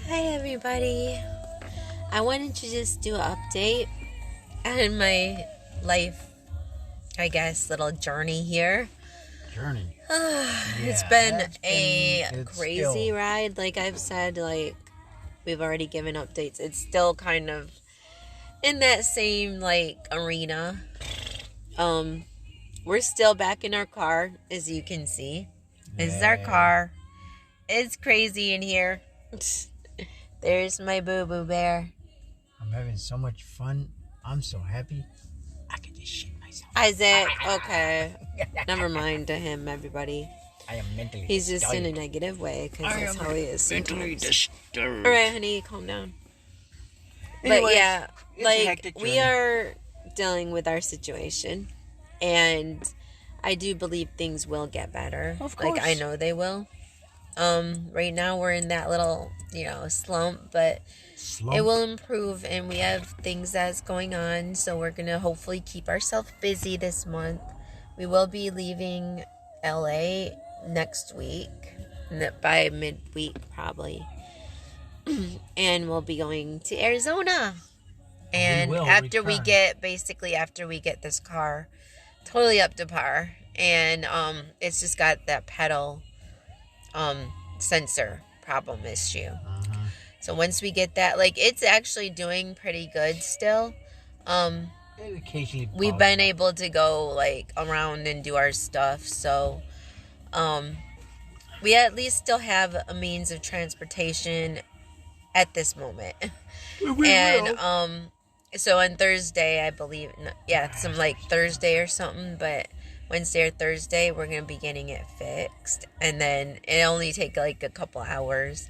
Hi everybody. I wanted to just do an update on my life, I guess, little journey here. Journey. It's Yeah, been it's crazy still ride. Like I've said, we've already given updates. It's still kind of in that same arena. We're still back in our car, as you can see. This is our car. It's crazy in here. There's my boo-boo bear. I'm having so much fun. I'm so happy. I could just shit myself. Isaac, okay. Never mind to him, everybody. I am mentally He's just in a disturbed. negative way because that's how he is Mentally sometimes. disturbed. All right, honey, calm down. Anyways, But yeah, it's a hectic we journey. are dealing with our situation, and I do believe things will get better. Of course. I know they will. Right now we're in that little, slump, but it will improve, and we have things that's going on, so we're gonna hopefully keep ourselves busy this month. We will be leaving LA next week, by midweek probably, and we'll be going to Arizona. And after we get this car totally up to par, and it's just got that pedal sensor problem issue. So once we get that, it's actually doing pretty good still. We've been able to go around and do our stuff, so we at least still have a means of transportation at this moment. So on Thursday, I believe, some Thursday or something, but Wednesday or Thursday, we're going to be getting it fixed. And then it only take a couple hours.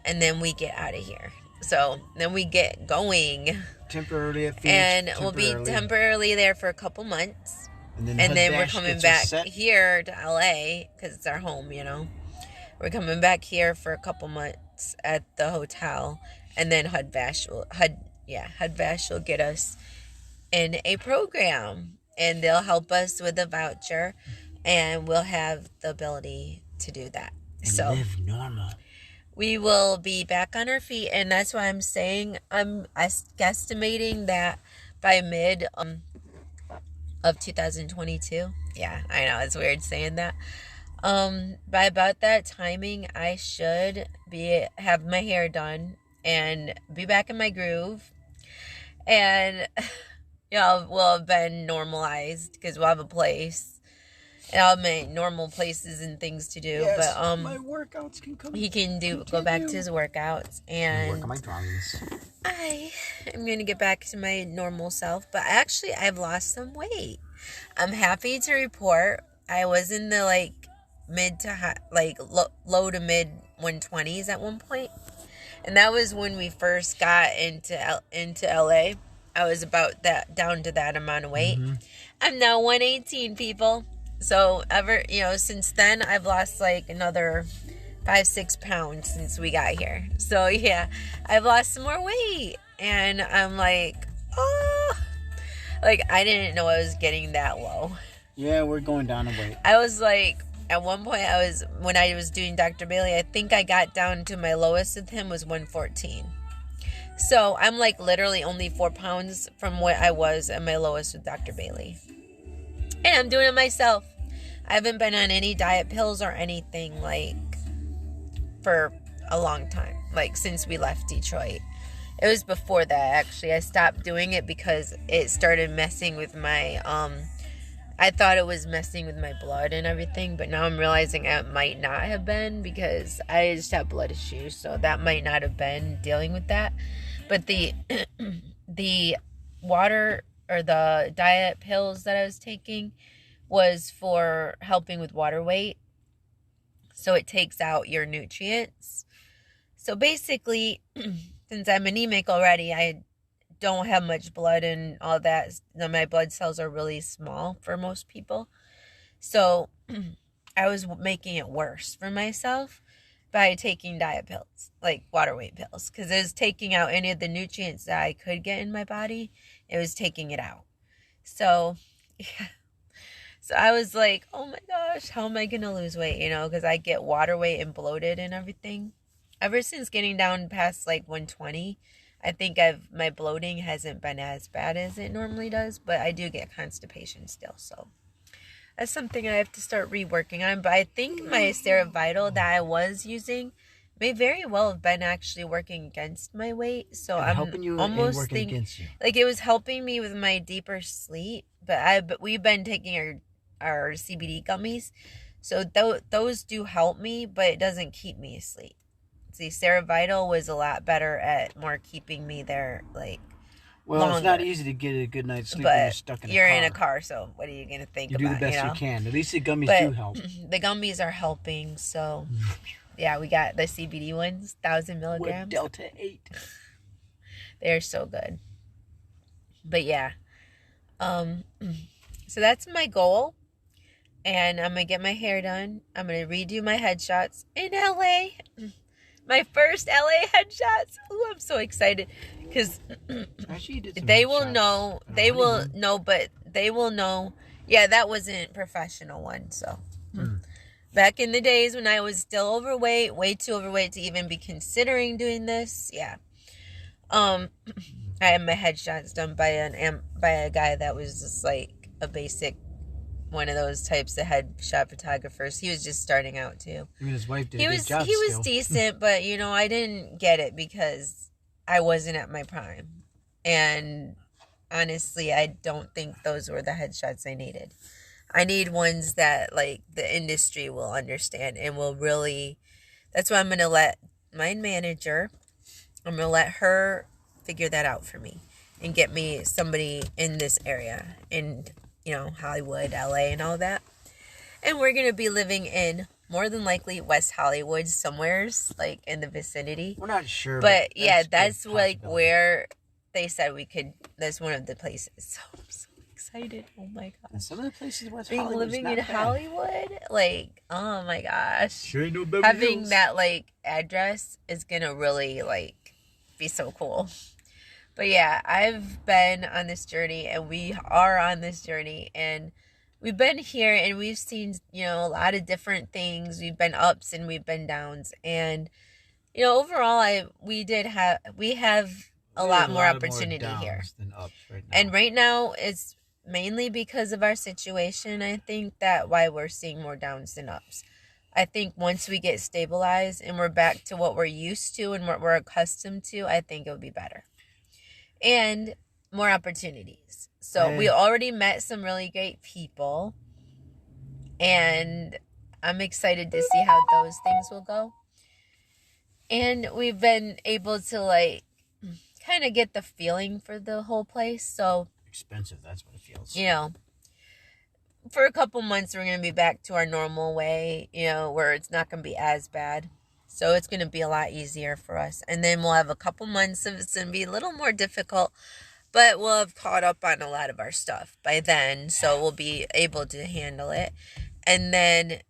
And then we get out of here. So then we get going. Temporarily at Phoenix. And we'll be temporarily there for a couple months. And then we're coming back here to LA because it's our home, We're coming back here for a couple months at the hotel. And then HUD-VASH will get us in a program, and they'll help us with a voucher, and we'll have the ability to do that. So live normal. We will be back on our feet, and that's why I'm saying I'm guesstimating that by mid of 2022. Yeah, I know it's weird saying that. By about that timing, I should have my hair done and be back in my groove, and we'll have been normalized because we'll have a place, and I'll make normal places and things to do. Yes, but my workouts can come. He can go back to his workouts, and work on my drawings. I am gonna get back to my normal self. But actually, I've lost some weight. I'm happy to report I was in the mid to high, low to mid 120s at one point. And that was when we first got into LA. I was about that, down to that amount of weight. Mm-hmm. I'm now 118, people. So since then, I've lost another 5-6 pounds since we got here. So yeah, I've lost some more weight, and I'm I didn't know I was getting that low. Yeah, we're going down a weight. I was at one point, when I was doing Dr. Bailey, I think I got down to my lowest with him was 114. So I'm literally only 4 pounds from what I was at my lowest with Dr. Bailey. And I'm doing it myself. I haven't been on any diet pills or anything for a long time, since we left Detroit. It was before that, actually. I stopped doing it because it started messing with my I thought it was messing with my blood and everything, but now I'm realizing it might not have been because I just have blood issues, so that might not have been dealing with that. But the water or the diet pills that I was taking was for helping with water weight, so it takes out your nutrients. So basically, since I'm anemic already, I don't have much blood and all that. My blood cells are really small for most people. So I was making it worse for myself by taking diet pills, water weight pills, because it was taking out any of the nutrients that I could get in my body. It was taking it out. So yeah. So I was oh my gosh, how am I going to lose weight? Because I get water weight and bloated and everything. ever since getting down past like 120, I think my bloating hasn't been as bad as it normally does, but I do get constipation still, so that's something I have to start reworking on. But I think my Cerevital that I was using may very well have been actually working against my weight. So And I'm helping you almost and working thinking against you. like it was helping me with my deeper sleep. But we've been taking our CBD gummies, so those do help me, but it doesn't keep me asleep. See, Cerevital was a lot better at more keeping me there, like. Well, Longer. It's not easy to get a good night's sleep when you're stuck in a car. You're in a car, so what are you going to think about? You do the best you can. At least the gummies do help. The gummies are helping, so yeah, we got the CBD ones, 1,000 milligrams. With Delta 8. They're so good. But yeah, so that's my goal, and I'm going to get my hair done. I'm going to redo my headshots in LA. My first LA headshots. Ooh, I'm so excited because they will know. They will know, but they will know. Yeah, that wasn't professional one. So back in the days when I was still overweight, way too overweight to even be considering doing this. Yeah. I had my headshots done by a guy that was just like a basic. One of those types of headshot photographers. He was just starting out too. I mean, his wife did a good job. He was decent, but I didn't get it because I wasn't at my prime. And honestly, I don't think those were the headshots I needed. I need ones that like the industry will understand and will really. That's why I'm gonna let my manager. I'm gonna let her figure that out for me and get me somebody in this area Hollywood, LA, and all that. And we're going to be living in, more than likely, West Hollywood, somewheres, like, in the vicinity. We're not sure. But yeah, that's like where they said we could, that's one of the places. So I'm so excited. Oh my gosh. And some of the places in West Hollywood living in Hollywood, like, oh my gosh. Sure ain't no Beverly Having Hills. that, like, address is going to really, like, be so cool. But yeah, I've been on this journey, and we are on this journey, and we've been here, and we've seen, a lot of different things. We've been ups and we've been downs, and overall, we have a lot more opportunity here. Than ups right now. And right now, it's mainly because of our situation. I think that why we're seeing more downs than ups. I think once we get stabilized and we're back to what we're used to and what we're accustomed to, I think it'll be better. And more opportunities. So we already met some really great people. And I'm excited to see how those things will go. And we've been able to, kind of get the feeling for the whole place. So expensive, that's what it feels. For a couple months, we're going to be back to our normal way, where it's not going to be as bad. So it's going to be a lot easier for us. And then we'll have a couple months of it's going to be a little more difficult, but we'll have caught up on a lot of our stuff by then. So we'll be able to handle it. And then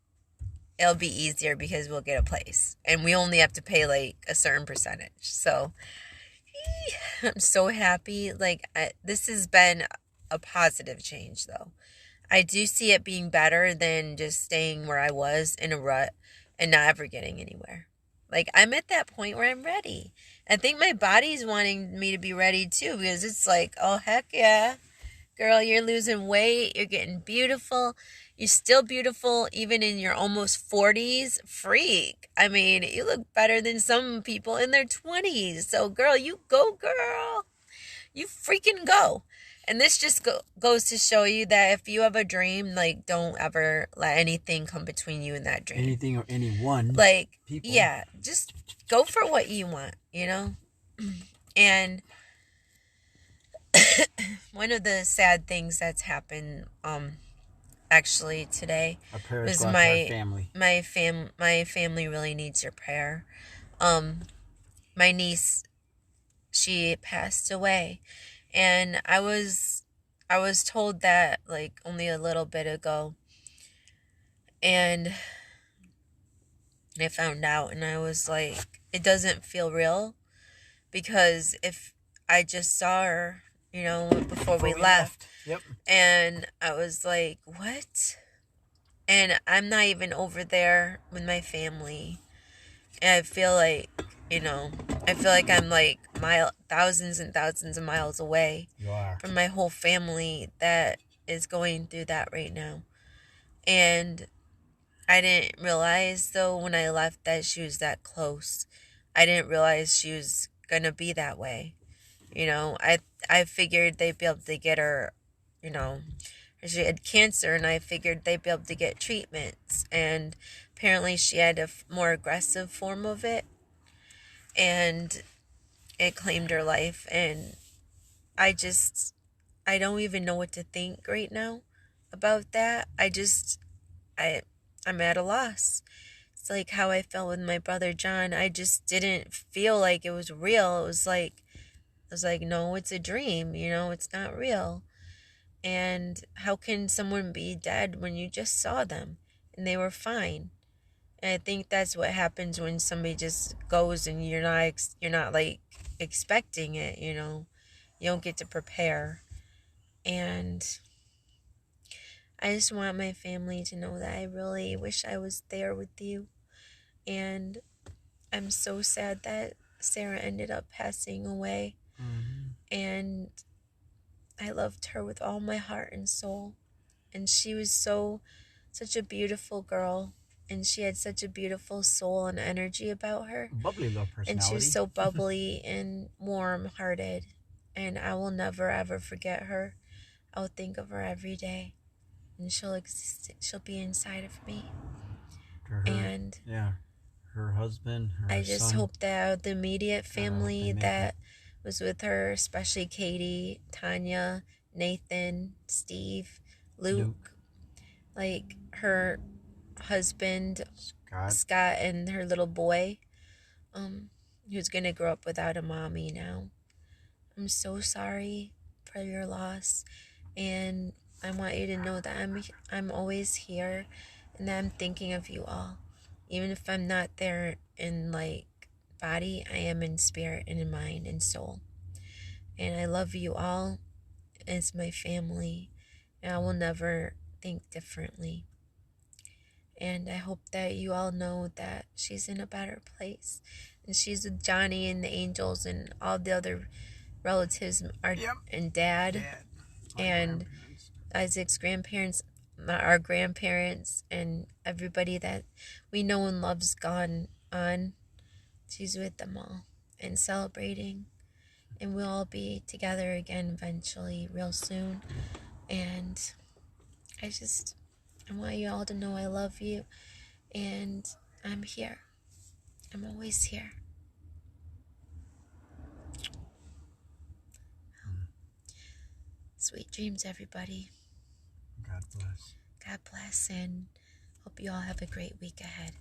it'll be easier because we'll get a place. And we only have to pay a certain percentage. So I'm so happy. This has been a positive change though. I do see it being better than just staying where I was in a rut and not ever getting anywhere. I'm at that point where I'm ready. I think my body's wanting me to be ready too, because it's oh, heck yeah. Girl, you're losing weight. You're getting beautiful. You're still beautiful even in your almost 40s. Freak. I mean, you look better than some people in their 20s. So, girl, you go, girl. You freaking go. And this just goes to show you that if you have a dream, don't ever let anything come between you and that dream. Anything or anyone. People. Yeah, just go for what you want, And one of the sad things that's happened, actually today was my family. My family really needs your prayer. My niece, she passed away. And I was told that only a little bit ago, and I found out, and I was it doesn't feel real, because if I just saw her, before we left. Yep. And I was what? And I'm not even over there with my family. And I feel like, I feel like I'm like thousands and thousands of miles away You are. from my whole family that is going through that right now. And I didn't realize though when I left that she was that close. I didn't realize she was gonna be that way. I figured they'd be able to get her, you know, she had cancer, and I figured they'd be able to get treatments. And apparently she had a more aggressive form of it, and it claimed her life. And I just, I don't even know what to think right now about that. I'm at a loss. It's like how I felt with my brother John. I just didn't feel like it was real. I was like, no, it's a dream, it's not real. And how can someone be dead when you just saw them and they were fine? And I think that's what happens when somebody just goes and you're not like expecting it, You don't get to prepare. And I just want my family to know that I really wish I was there with you. And I'm so sad that Sarah ended up passing away. Mm-hmm. And I loved her with all my heart and soul. And she was such a beautiful girl. And she had such a beautiful soul and energy about her. Bubbly little personality. And she was so bubbly and warm-hearted. And I will never, ever forget her. I'll think of her every day. And she'll be inside of me. And yeah, her husband, her I just son, hope that the immediate family that was with her, especially Katie, Tanya, Nathan, Steve, Luke, like her husband, Scott, and her little boy, who's gonna grow up without a mommy now. I'm so sorry for your loss, and I want you to know that I'm always here, and that I'm thinking of you all, even if I'm not there in like body. I am in spirit and in mind and soul, and I love you all as my family, and I will never think differently. And I hope that you all know that she's in a better place, and she's with Johnny and the angels and all the other relatives, and Dad, and Isaac's grandparents, our grandparents, and everybody that we know and love's gone on. She's with them all and celebrating, and we'll all be together again eventually, real soon. And I want you all to know I love you, and I'm here. I'm always here. Sweet dreams, everybody. God bless. God bless, and hope you all have a great week ahead.